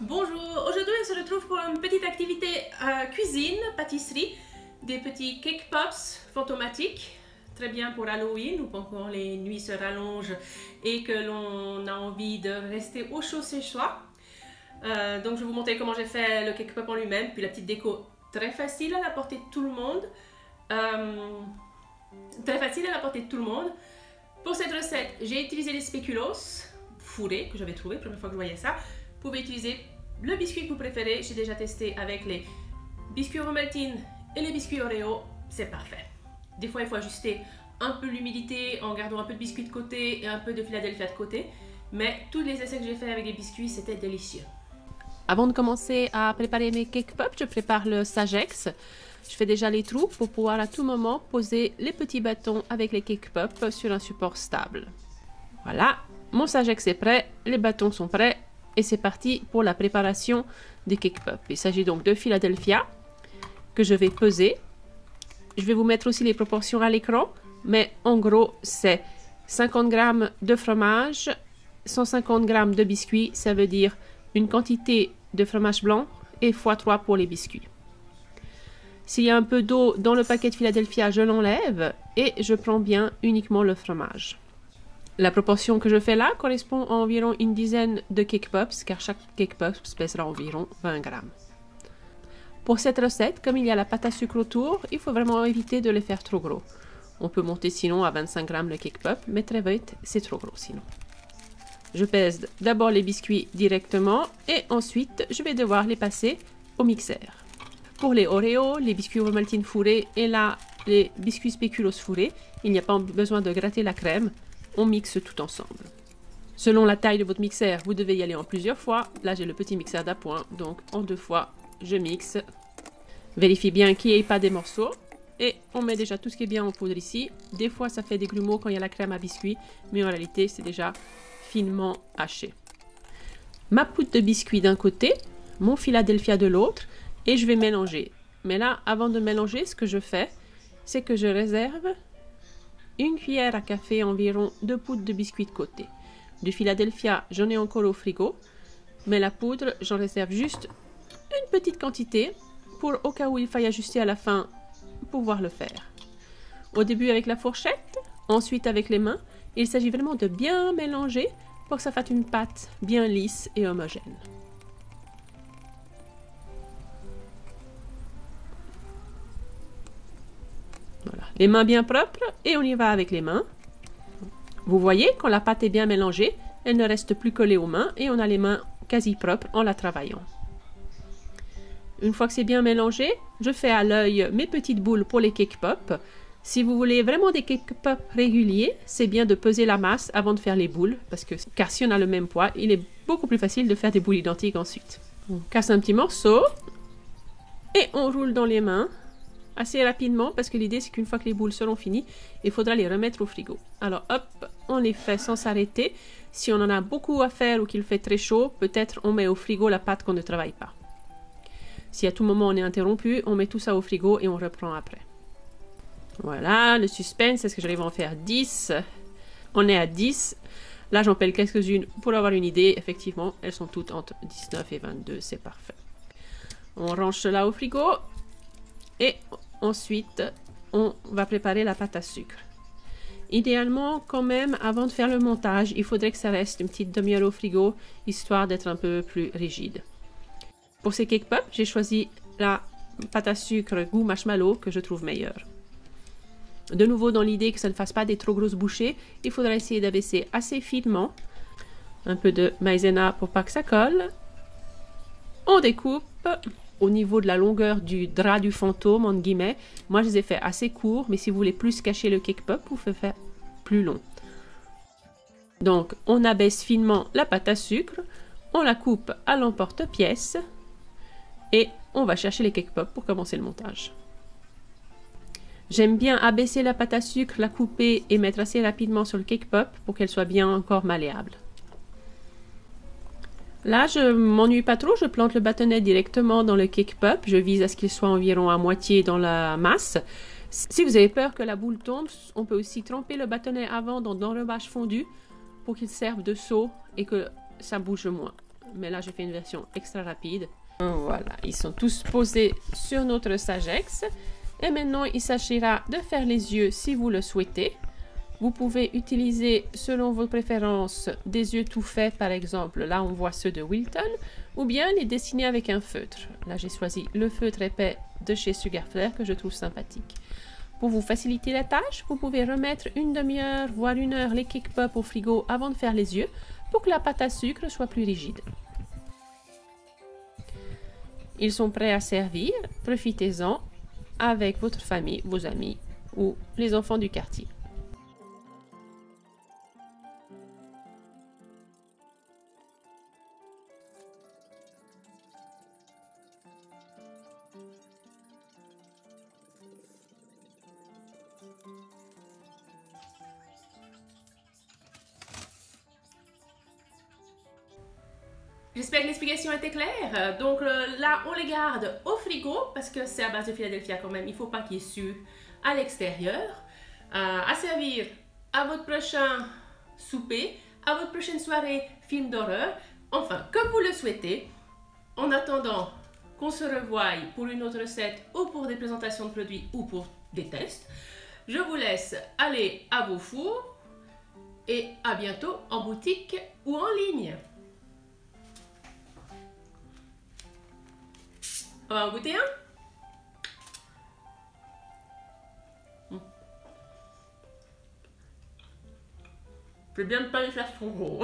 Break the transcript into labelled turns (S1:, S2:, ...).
S1: Bonjour, aujourd'hui on se retrouve pour une petite activité cuisine, pâtisserie, des petits cake pops fantomatiques, très bien pour Halloween ou quand les nuits se rallongent et que l'on a envie de rester au chaud chez soi. Donc je vais vous montrer comment j'ai fait le cake pop en lui-même, puis la petite déco très facile à la portée de tout le monde. Pour cette recette, j'ai utilisé les spéculoos fourrés que j'avais trouvé, première fois que je voyais ça. Vous pouvez utiliser le biscuit que vous préférez. J'ai déjà testé avec les biscuits Ovomaltine et les biscuits Oreo. C'est parfait. Des fois, il faut ajuster un peu l'humidité en gardant un peu de biscuit de côté et un peu de Philadelphia de côté. Mais tous les essais que j'ai fait avec des biscuits, c'était délicieux. Avant de commencer à préparer mes cake pops, je prépare le Sagex. Je fais déjà les trous pour pouvoir à tout moment poser les petits bâtons avec les cake pops sur un support stable. Voilà, mon Sagex est prêt, les bâtons sont prêts. Et c'est parti pour la préparation des cake pops. Il s'agit donc de Philadelphia que je vais peser. Je vais vous mettre aussi les proportions à l'écran, mais en gros c'est 50 g de fromage, 150 g de biscuits, ça veut dire une quantité de fromage blanc et x3 pour les biscuits. S'il y a un peu d'eau dans le paquet de Philadelphia, je l'enlève et je prends bien uniquement le fromage. La proportion que je fais là correspond à environ une dizaine de cake pops, car chaque cake pop pèsera environ 20 g. Pour cette recette, comme il y a la pâte à sucre autour, il faut vraiment éviter de les faire trop gros. On peut monter sinon à 25 g le cake pop, mais très vite, c'est trop gros sinon. Je pèse d'abord les biscuits directement et ensuite, je vais devoir les passer au mixeur. Pour les Oreo, les biscuits Ovomaltine fourrés et là, les biscuits spéculoos fourrés, il n'y a pas besoin de gratter la crème. On mixe tout ensemble. Selon la taille de votre mixeur, vous devez y aller en plusieurs fois. Là, j'ai le petit mixeur d'appoint, donc en 2 fois, je mixe. Vérifie bien qu'il n'y ait pas des morceaux. Et on met déjà tout ce qui est bien en poudre ici. Des fois, ça fait des grumeaux quand il y a la crème à biscuit, mais en réalité, c'est déjà finement haché. Ma poudre de biscuit d'un côté, mon Philadelphia de l'autre, et je vais mélanger. Mais là, avant de mélanger, ce que je fais, c'est que je réserve une cuillère à café environ de poudre de biscuit de côté. Du Philadelphia, j'en ai encore au frigo, mais la poudre, j'en réserve juste une petite quantité pour au cas où il faille ajuster à la fin, pouvoir le faire. Au début avec la fourchette, ensuite avec les mains, il s'agit vraiment de bien mélanger pour que ça fasse une pâte bien lisse et homogène. Voilà, les mains bien propres et on y va avec les mains. Vous voyez, quand la pâte est bien mélangée, elle ne reste plus collée aux mains et on a les mains quasi propres en la travaillant. Une fois que c'est bien mélangé, je fais à l'œil mes petites boules pour les cake pops. Si vous voulez vraiment des cake pops réguliers, c'est bien de peser la masse avant de faire les boules, car si on a le même poids, il est beaucoup plus facile de faire des boules identiques ensuite. On casse un petit morceau et on roule dans les mains. Assez rapidement parce que l'idée c'est qu'une fois que les boules seront finies, il faudra les remettre au frigo. Alors hop, on les fait sans s'arrêter. Si on en a beaucoup à faire ou qu'il fait très chaud, peut-être on met au frigo la pâte qu'on ne travaille pas. Si à tout moment on est interrompu, on met tout ça au frigo et on reprend après. Voilà, le suspense, est-ce que j'arrive à en faire 10? On est à 10. Là j'en pèle quelques-unes pour avoir une idée. Effectivement, elles sont toutes entre 19 et 22, c'est parfait. On range cela au frigo. Et ensuite, on va préparer la pâte à sucre. Idéalement, quand même, avant de faire le montage, il faudrait que ça reste une petite demi-heure au frigo, histoire d'être un peu plus rigide. Pour ces cake pops, j'ai choisi la pâte à sucre goût marshmallow que je trouve meilleure. De nouveau, dans l'idée que ça ne fasse pas des trop grosses bouchées, il faudra essayer d'abaisser assez finement. Un peu de maïzena pour pas que ça colle. On découpe. Au niveau de la longueur du drap du fantôme, entre guillemets, moi je les ai fait assez courts, mais si vous voulez plus cacher le cake pop, vous pouvez faire plus long. Donc on abaisse finement la pâte à sucre, on la coupe à l'emporte-pièce et on va chercher les cake pop pour commencer le montage. J'aime bien abaisser la pâte à sucre, la couper et mettre assez rapidement sur le cake pop pour qu'elle soit bien encore malléable. Là, je m'ennuie pas trop, je plante le bâtonnet directement dans le cake pop. Je vise à ce qu'il soit environ à moitié dans la masse. Si vous avez peur que la boule tombe, on peut aussi tremper le bâtonnet avant dans l'enrobage fondu pour qu'il serve de seau et que ça bouge moins. mais là j'ai fait une version extra rapide. Voilà, ils sont tous posés sur notre Sagex. Et maintenant, il s'agira de faire les yeux si vous le souhaitez. Vous pouvez utiliser, selon vos préférences, des yeux tout faits, par exemple. Là, on voit ceux de Wilton. Ou bien les dessiner avec un feutre. Là, j'ai choisi le feutre épais de chez Sugar Flair que je trouve sympathique. Pour vous faciliter la tâche, vous pouvez remettre une demi-heure, voire 1 heure les Cake Pop au frigo avant de faire les yeux pour que la pâte à sucre soit plus rigide. Ils sont prêts à servir. Profitez-en avec votre famille, vos amis ou les enfants du quartier. J'espère que l'explication était claire. Donc là, on les garde au frigo parce que c'est à base de Philadelphia quand même. Il ne faut pas qu'il y ait su à l'extérieur. À servir à votre prochain souper, à votre prochaine soirée film d'horreur. Enfin, comme vous le souhaitez. En attendant qu'on se revoie pour une autre recette ou pour des présentations de produits ou pour des tests, je vous laisse aller à vos fours et à bientôt en boutique ou en ligne. On va en goûter un? C'est bien de ne pas les faire trop gros.